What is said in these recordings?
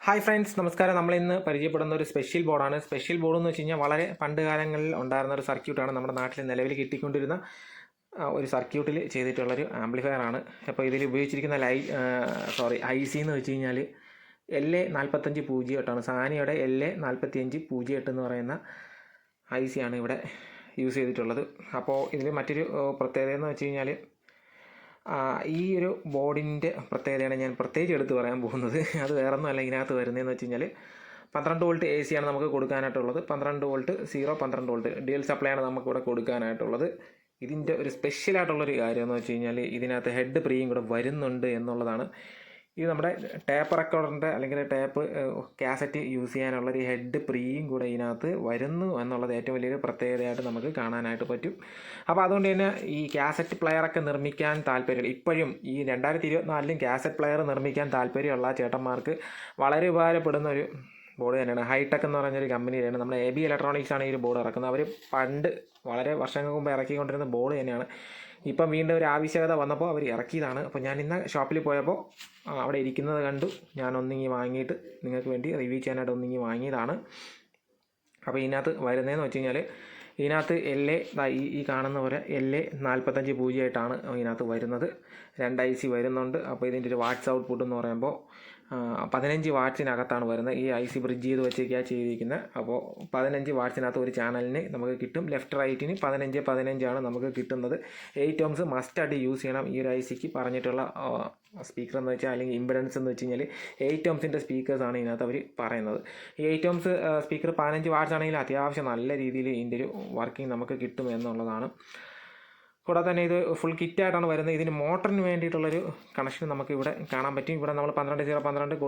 Hi friends, നമസ്കാരം. നമ്മളിന്ന് പരിചയപ്പെടുന്ന ഒരു സ്പെഷ്യൽ ബോർഡാണ്. സ്പെഷ്യൽ ബോർഡ് എന്ന് വെച്ച് കഴിഞ്ഞാൽ വളരെ പണ്ട് കാലങ്ങളിൽ ഉണ്ടായിരുന്ന ഒരു സർക്യൂട്ടാണ്. നമ്മുടെ നാട്ടിൽ നിലവിൽ കിട്ടിക്കൊണ്ടിരുന്ന ഒരു സർക്യൂട്ടിൽ ചെയ്തിട്ടുള്ളൊരു ആംപ്ലിഫയർ ആണ്. അപ്പോൾ ഇതിൽ ഉപയോഗിച്ചിരിക്കുന്ന IC എന്ന് വെച്ച് കഴിഞ്ഞാൽ LA4508 സാനിയുടെ LA4508 എന്ന് പറയുന്ന IC ആണ് ഇവിടെ യൂസ് ചെയ്തിട്ടുള്ളത്. അപ്പോൾ ഇതിൽ മറ്റൊരു പ്രത്യേകത എന്ന് വെച്ച് കഴിഞ്ഞാൽ ഈ ഒരു ബോർഡിൻ്റെ പ്രത്യേകതയാണ് ഞാൻ പ്രത്യേകിച്ച് എടുത്ത് പറയാൻ പോകുന്നത്. അത് വേറൊന്നുമല്ല, ഇതിനകത്ത് വരുന്നതെന്ന് വെച്ച് കഴിഞ്ഞാൽ 12 വോൾട്ട് AC ആണ് നമുക്ക് കൊടുക്കാനായിട്ടുള്ളത്. 12 വോൾട്ട് 12 വോൾട്ട് ഡ്യുവൽ സപ്ലൈ ആണ് നമുക്കിവിടെ കൊടുക്കാനായിട്ടുള്ളത്. ഇതിൻ്റെ ഒരു സ്പെഷ്യലായിട്ടുള്ളൊരു കാര്യം എന്ന് വെച്ച് കഴിഞ്ഞാൽ ഇതിനകത്ത് ഹെഡ് പ്രീയും കൂടെ വരുന്നുണ്ട് എന്നുള്ളതാണ്. ഇത് നമ്മുടെ ടേപ്പ് റെക്കോർഡറിൻ്റെ അല്ലെങ്കിൽ ടേപ്പ് കാസറ്റ് യൂസ് ചെയ്യാനുള്ളൊരു ഹെഡ് പ്രീയും കൂടെ ഇതിനകത്ത് വരുന്നു എന്നുള്ളത് ഏറ്റവും വലിയൊരു പ്രത്യേകതയായിട്ട് നമുക്ക് കാണാനായിട്ട് പറ്റും. അപ്പോൾ അതുകൊണ്ട് തന്നെ ഈ കാസറ്റ് പ്ലെയറൊക്കെ നിർമ്മിക്കാൻ താല്പര്യം ഇപ്പോഴും ഈ 2024 കാസറ്റ് പ്ലെയർ നിർമ്മിക്കാൻ താല്പര്യമുള്ള ചേട്ടന്മാർക്ക് വളരെ ഉപകാരപ്പെടുന്ന ഒരു ബോർഡ് തന്നെയാണ്. ഹൈടെക് എന്ന് പറഞ്ഞൊരു കമ്പനിയാണ്. നമ്മുടെ AB ഇലക്ട്രോണിക്സ് ആണ് ഈ ഒരു ബോർഡ് ഇറക്കുന്നത്. അവർ പണ്ട് വളരെ വർഷങ്ങൾക്ക് മുമ്പ് ഇറക്കിക്കൊണ്ടിരുന്ന ബോർഡ് തന്നെയാണ്. ഇപ്പം വീണ്ടും ഒരു ആവശ്യകത വന്നപ്പോൾ അവർ ഇറക്കിയതാണ്. അപ്പോൾ ഞാൻ ഇന്ന് ഷോപ്പിൽ പോയപ്പോൾ അവിടെ ഇരിക്കുന്നത് കണ്ടു. ഞാൻ ഒന്നിങ്ങി വാങ്ങിയിട്ട് നിങ്ങൾക്ക് വേണ്ടി റിവ്യൂ ചെയ്യാനായിട്ട് ഒന്നിങ്ങി വാങ്ങിയതാണ്. അപ്പോൾ ഇതിനകത്ത് വരുന്നതെന്ന് വെച്ച് കഴിഞ്ഞാൽ ഇതിനകത്ത് ഈ കാണുന്ന പോലെ LA4508 ഇതിനകത്ത് വരുന്നത്. 2 IC വരുന്നുണ്ട്. അപ്പോൾ ഇതിൻ്റെ ഒരു വാട്ട്സ് ഔട്ട്പുട്ട് എന്ന് പറയുമ്പോൾ 15 വാട്ട്സിനകത്താണ് വരുന്നത്. ഈ IC ബ്രിഡ്ജ് ചെയ്ത് വെച്ചൊക്കെയാണ് ചെയ്തിരിക്കുന്നത്. അപ്പോൾ 15 വാട്ട്സിനകത്ത് ഒരു ചാനലിന് നമുക്ക് കിട്ടും. ലെഫ്റ്റ് റൈറ്റിന് 15 നമുക്ക് കിട്ടുന്നത്. 8 ohms മസ്റ്റായിട്ട് യൂസ് ചെയ്യണം ഈ ഒരു ICക്ക്. പറഞ്ഞിട്ടുള്ള സ്പീക്കർ എന്ന് വെച്ചാൽ അല്ലെങ്കിൽ ഇമ്പിഡൻസ് എന്ന് വെച്ച് കഴിഞ്ഞാൽ 8 ohmസിൻ്റെ സ്പീക്കേഴ്സാണ് ഇതിനകത്ത് അവർ പറയുന്നത്. ഈ 8 ohms സ്പീക്കർ 15 വാട്ട്സ് ആണെങ്കിൽ അത്യാവശ്യം നല്ല രീതിയിൽ ഇതിൻ്റെ ഒരു വർക്കിംഗ് നമുക്ക് കിട്ടും എന്നുള്ളതാണ്. കൂടാതെ തന്നെ ഇത് ഫുൾ കിറ്റായിട്ടാണ് വരുന്നത്. ഇതിന് മോട്ടറിന് വേണ്ടിയിട്ടുള്ളൊരു കണക്ഷൻ നമുക്ക് ഇവിടെ കാണാൻ പറ്റും. ഇവിടെ നമ്മൾ 12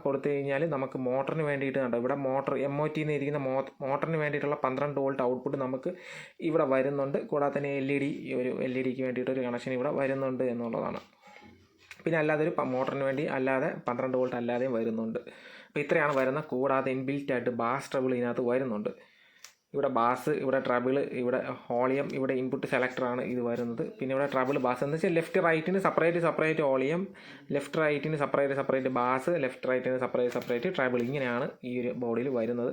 കൊടുത്തു കഴിഞ്ഞാൽ നമുക്ക് മോട്ടറിന് വേണ്ടിയിട്ട് കണ്ടോ ഇവിടെ മോട്ടർ MOT എന്ന് ഇരിക്കുന്ന മോട്ടറിന് വേണ്ടിയിട്ടുള്ള 12 വോൾട്ട് ഔട്ട്പുട്ട് നമുക്ക് ഇവിടെ വരുന്നുണ്ട്. കൂടാതെ തന്നെ LED വേണ്ടിയിട്ടൊരു കണക്ഷൻ ഇവിടെ വരുന്നുണ്ട് എന്നുള്ളതാണ്. പിന്നെ അല്ലാതെ ഒരു മോട്ടറിന് വേണ്ടി അല്ലാതെ 12 വോൾട്ട് അല്ലാതെയും വരുന്നുണ്ട്. അപ്പോൾ ഇത്രയാണ് വരുന്നത്. കൂടാതെ ഇൻബിൽറ്റായിട്ട് ബാസ് ട്രബിൾ ഇതിനകത്ത് വരുന്നുണ്ട്. ഇവിടെ ബാസ്, ഇവിടെ ട്രബിള്, ഇവിടെ ഹോളിയം, ഇവിടെ ഇൻപുട്ട് സെലക്ടറാണ് ഇത് വരുന്നത്. പിന്നെ ഇവിടെ ട്രബിൾ ബാസ് എന്ന് വെച്ചാൽ ലെഫ്റ്റ് റൈറ്റിന് സെപ്പറേറ്റ് ഹോളിയം, ലെഫ്റ്റ് റൈറ്റിന് സെപ്പറേറ്റ് ബാസ്, ലെഫ്റ്റ് റൈറ്റിന് സെപ്പറേറ്റ് ട്രബിൾ. ഇങ്ങനെയാണ് ഈ ഒരു ബോർഡിൽ വരുന്നത്.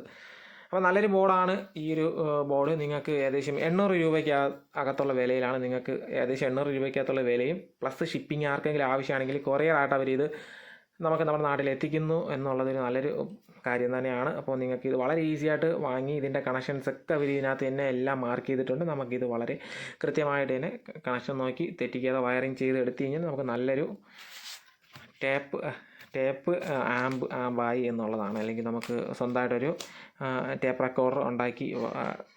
അപ്പോൾ നല്ലൊരു ബോർഡാണ് ഈ ഒരു ബോർഡ്. നിങ്ങൾക്ക് ഏകദേശം 800 രൂപയ്ക്ക് അകത്തുള്ള വിലയിലാണ്. നിങ്ങൾക്ക് ഏകദേശം 800 രൂപയ്ക്കകത്തുള്ള വിലയും പ്ലസ് ഷിപ്പിംഗ് ആർക്കെങ്കിലും ആവശ്യമാണെങ്കിൽ കൊറിയറായിട്ട് അവരിത് നമുക്ക് നമ്മുടെ നാട്ടിൽ എത്തിക്കുന്നു എന്നുള്ളതൊരു നല്ലൊരു കാര്യം തന്നെയാണ്. അപ്പോൾ നിങ്ങൾക്ക് ഇത് വളരെ ഈസി ആയിട്ട് വാങ്ങി ഇതിൻ്റെ കണക്ഷൻസ് ഒക്കെ അവർ ഇതിനകത്ത് തന്നെ എല്ലാം മാർക്ക് ചെയ്തിട്ടുണ്ട്. നമുക്കിത് വളരെ കൃത്യമായിട്ട് തന്നെ കണക്ഷൻ നോക്കി തെറ്റിക്കാതെ വയറിങ് ചെയ്ത് എടുത്തു കഴിഞ്ഞാൽ നമുക്ക് നല്ലൊരു ടേപ്പ് ആമ്പായി എന്നുള്ളതാണ്. അല്ലെങ്കിൽ നമുക്ക് സ്വന്തമായിട്ടൊരു ടേപ്പ് റെക്കോർഡർ ഉണ്ടാക്കി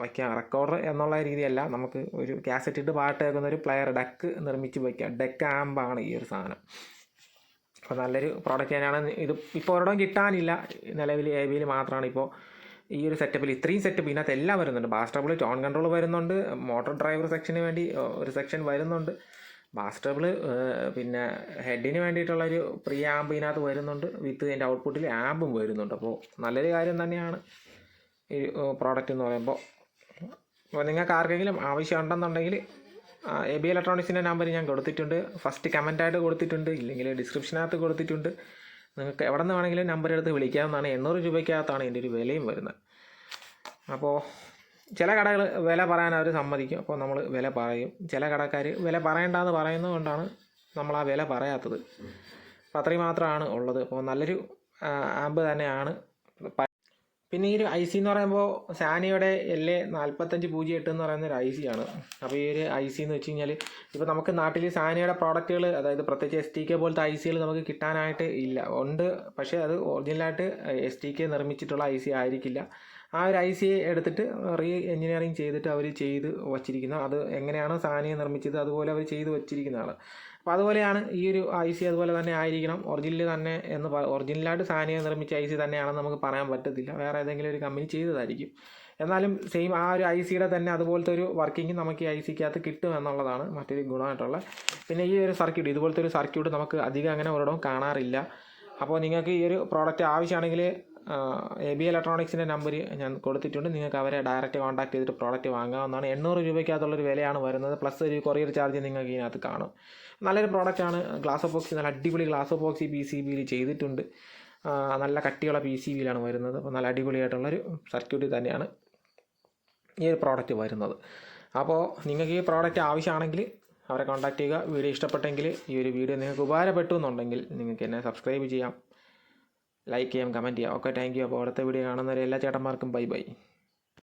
വയ്ക്കാം. റെക്കോർഡർ എന്നുള്ള രീതിയല്ല, നമുക്ക് ഒരു കാസറ്റ് ഇട്ട് പാട്ട് കേൾക്കുന്ന ഒരു പ്ലെയർ ഡെക്ക് നിർമ്മിച്ച് വയ്ക്കാം. ഡെക്ക് ആമ്പാണ് ഈ ഒരു സാധനം. അപ്പോൾ നല്ലൊരു പ്രോഡക്റ്റ് തന്നെയാണ്. ഇത് ഇപ്പോൾ ഒരിടവും കിട്ടാനില്ല. നിലവിൽ ABയിൽ മാത്രമാണ് ഇപ്പോൾ ഈ ഒരു സെറ്റപ്പിൽ ഇത്രയും സെറ്റപ്പ് ഇതിനകത്ത് എല്ലാം വരുന്നുണ്ട്. ബാസ് ട്രബിൾ, ടോൺ കൺട്രോൾ വരുന്നുണ്ട്. മോട്ടോർ ഡ്രൈവർ സെക്ഷന് വേണ്ടി ഒരു സെക്ഷൻ വരുന്നുണ്ട്. ബാസ് ട്രബിൾ, പിന്നെ ഹെഡിന് വേണ്ടിയിട്ടുള്ളൊരു പ്രീ ആമ്പ് ഇതിനകത്ത് വരുന്നുണ്ട്. വിത്ത് അതിൻ്റെ ഔട്ട്പുട്ടിൽ ആമ്പും വരുന്നുണ്ട്. അപ്പോൾ നല്ലൊരു കാര്യം തന്നെയാണ് ഈ പ്രോഡക്റ്റ് എന്ന് പറയുമ്പോൾ. അപ്പോൾ നിങ്ങൾക്ക് ആർക്കെങ്കിലും ആവശ്യമുണ്ടെന്നുണ്ടെങ്കിൽ AB ഇലക്ട്രോണിക്സിൻ്റെ നമ്പർ ഞാൻ കൊടുത്തിട്ടുണ്ട്. ഫസ്റ്റ് കമൻറ്റായിട്ട് കൊടുത്തിട്ടുണ്ട്, ഇല്ലെങ്കിൽ ഡിസ്ക്രിപ്ഷനകത്ത് കൊടുത്തിട്ടുണ്ട്. നിങ്ങൾക്ക് എവിടെ നിന്ന് വേണമെങ്കിലും നമ്പർ എടുത്ത് വിളിക്കാവുന്നതാണ്. 800 രൂപയ്ക്കകത്താണ് ഇതിൻ്റെ ഒരു വിലയും വരുന്നത്. അപ്പോൾ ചില കടകൾ വില പറയാൻ അവർ സമ്മതിക്കും. അപ്പോൾ നമ്മൾ വില പറയും. ചില കടക്കാർ വില പറയേണ്ടെന്ന് പറയുന്നത് കൊണ്ടാണ് നമ്മൾ ആ വില പറയാത്തത്. അപ്പോൾ അത്രയും മാത്രമാണ് ഉള്ളത്. അപ്പോൾ നല്ലൊരു ആമ്പ് തന്നെയാണ്. പിന്നെ ഈ ഒരു IC എന്ന് പറയുമ്പോൾ സാനിയുടെ LA4508 എന്ന് പറയുന്ന ഒരു IC ആണ്. അപ്പോൾ ഈ ഒരു IC എന്ന് വെച്ച് കഴിഞ്ഞാൽ ഇപ്പോൾ നമുക്ക് നാട്ടിൽ സാനിയുടെ പ്രോഡക്റ്റുകൾ, അതായത് പ്രത്യേകിച്ച് STK പോലത്തെ ICകൾ നമുക്ക് കിട്ടാനായിട്ട് ഇല്ല. ഉണ്ട്, പക്ഷേ അത് ഒറിജിനലായിട്ട് STK നിർമ്മിച്ചിട്ടുള്ള IC ആയിരിക്കില്ല. ആ ഒരു IC എടുത്തിട്ട് എഞ്ചിനീയറിങ് ചെയ്തിട്ട് അവർ ചെയ്ത് വച്ചിരിക്കുന്ന, അത് എങ്ങനെയാണ് സാനിയെ നിർമ്മിച്ചത് അതുപോലെ അവർ ചെയ്ത് വച്ചിരിക്കുന്നതാണ്. അപ്പോൾ അതുപോലെയാണ് ഈ ഒരു IC, അതുപോലെ തന്നെ ആയിരിക്കണം. ഒറിജിനലായിട്ട് സാനിയെ നിർമ്മിച്ച IC തന്നെയാണെന്ന് നമുക്ക് പറയാൻ പറ്റത്തില്ല. വേറെ ഏതെങ്കിലും ഒരു കമ്പനി ചെയ്തതായിരിക്കും. എന്നാലും സെയിം ആ ഒരു ICയുടെ തന്നെ അതുപോലത്തെ ഒരു വർക്കിംഗ് നമുക്ക് ഈ ICക്കകത്ത് കിട്ടും എന്നുള്ളതാണ് മറ്റൊരു ഗുണമായിട്ടുള്ള. പിന്നെ ഈ ഒരു സർക്യൂട്ട്, ഇതുപോലത്തെ ഒരു സർക്യൂട്ട് നമുക്ക് അധികം അങ്ങനെ ഒരിടവും കാണാറില്ല. അപ്പോൾ നിങ്ങൾക്ക് ഈ ഒരു പ്രോഡക്റ്റ് ആവശ്യമാണെങ്കിൽ AB ഇലക്ട്രോണിക്സിൻ്റെ നമ്പർ ഞാൻ കൊടുത്തിട്ടുണ്ട്. നിങ്ങൾക്ക് അവരെ ഡയറക്റ്റ് കോൺടാക്ട് ചെയ്തിട്ട് പ്രോഡക്റ്റ് വാങ്ങാവുന്നതാണ്. 800 രൂപയ്ക്കകത്തുള്ളൊരു വിലയാണ് വരുന്നത്. പ്ലസ് ഒരു കൊറിയർ ചാർജ് നിങ്ങൾക്ക് ഇതിനകത്ത് കാണും. നല്ലൊരു പ്രോഡക്റ്റാണ്. ഗ്ലാസ് ഓഫ് ബോക്സി, നല്ല അടിപൊളി ഗ്ലാസ് ഓഫ് ബോക്സി PCBയിൽ ചെയ്തിട്ടുണ്ട്. നല്ല കട്ടിയുള്ള PCBയിലാണ് വരുന്നത്. അപ്പോൾ നല്ല അടിപൊളിയായിട്ടുള്ളൊരു സർക്യൂട്ട് തന്നെയാണ് ഈ ഒരു പ്രോഡക്റ്റ് വരുന്നത്. അപ്പോൾ നിങ്ങൾക്ക് ഈ പ്രോഡക്റ്റ് ആവശ്യമാണെങ്കിൽ അവരെ കോൺടാക്റ്റ് ചെയ്യുക. വീഡിയോ ഇഷ്ടപ്പെട്ടെങ്കിൽ ഈ ഒരു വീഡിയോ നിങ്ങൾക്ക് ഉപകാരപ്പെട്ടു എന്നുണ്ടെങ്കിൽ നിങ്ങൾക്ക് എന്നെ സബ്സ്ക്രൈബ് ചെയ്യാം, ലൈക്ക് ചെയ്യാം, കമൻറ്റ് ചെയ്യാം. Okay, thank you. അപ്പോൾ അടുത്ത വീഡിയോ കാണുന്നവരെ എല്ലാ ചേട്ടന്മാർക്കും ബൈ ബൈ.